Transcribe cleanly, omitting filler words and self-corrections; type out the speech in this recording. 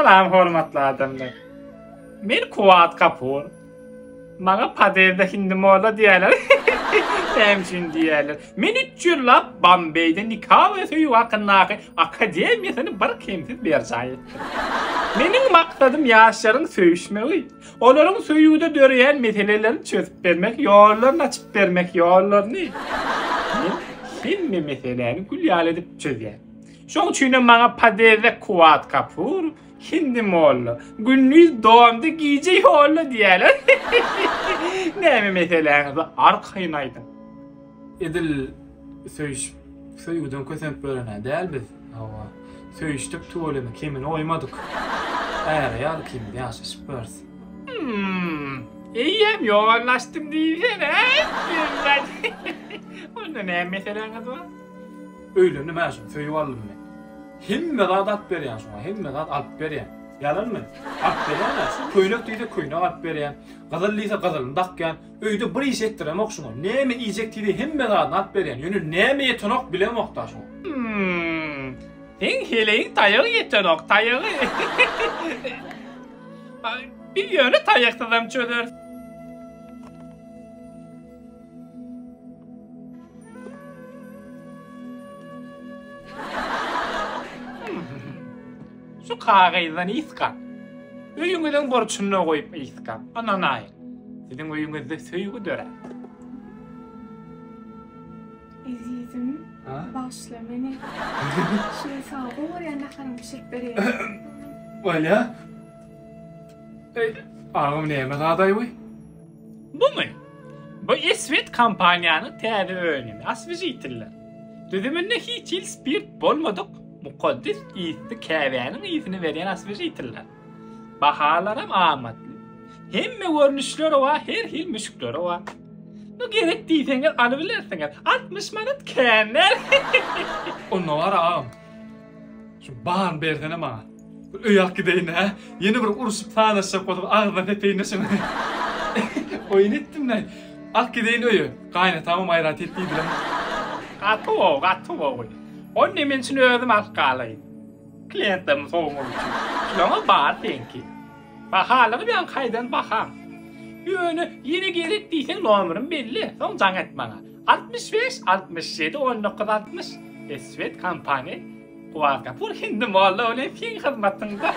Salam hormatly adamlar. Men Kuwat Kapur. Maňa paderde hindimola diýerler. Hemşin diýerler. Men 3 ýyllap Bombay'da nikah we söýüp akynnaky akademiýasyny bir kemsiz berjaý etdim. Meniň maksadym ýaşlaryň söýüşmegi. Olaryň söýügide döreýän meselelerini çözüp bermek, ýollaryny açyp bermek ýollaryny. Hilmi meselelerini gülýal edip çözýär. Şoň üçin maňa paderde Kuwat Kapur hindimolla, günlüğüz doğamda giyce yolla diýerler. Näme meseleňiz arkaýnaýdy. Edil söýüden kösenip bölenä däl biz. Hawa söýüşdik tuwalemy kimini oýmadyk. Äre ýar kimdi ýaşaşyp börs. Eýem ýollaşdym diýsen, onda näme meseleňiz bar? Öýle nime şo söýüp aldym men. Himme adat berýän şoňa, himme adat alyp berýän. Ýalanmy? Alyp berýän, köýnek diýdi köýnek alyp berýän. Gazyl diýse gazylyny dakýan, öýde bir iş etdiremok şoňa. Näme iýjek diýdi himme adat alyp berýän. Ýöne näme ýetenok bilemok da şoňa. Sen heleň taýagy ýetenok, taýagy. Bir ýöne taýakdam çöder. Şu kağaydan iskan. Öýüňizden borçuny goýup iskan. Ananay. Sizin öýüňizde söýgü dörer. Azizim, başla meni. Şeýle sağ ol, ýa-da hanım pişirip berýär. Wala. Ağam näme gaday bu? Bumy? Bu Esvet kampaniýanyň täze önemi. Asbyjy ýitirler. Düzümünde hiç il spirt bolmadyk. Mukaddes ýitdi käbäniň ýysyny berýän asbyjy ýitirler. Bahalaram amatly. Hemme görnüşleri var, her hil müşükleri var. No gerek diýseňiz alyp bilersiňiz. 60 manat känler. Onu var ağam. Şu bağın berdene maňa. Öýak gideýin ha. Ýene bir uruşup tanaşyp gotup agzynda tepeýneşim. Oýun etdim-de. Ak gideýin öýü. Gaýnatamam aýrat etdi bilen. Gato. Onu men şunu özüm alqalayım. Klientim soğumur için. Şuna bar tenki. Bahaları ben kaydan bakam. Yine gerek değilsen numaram belli. Son can et bana. 65, 67, 1960. Esvet kampanya. Kuwat Kapur hindim valla öyle fin hizmetinde.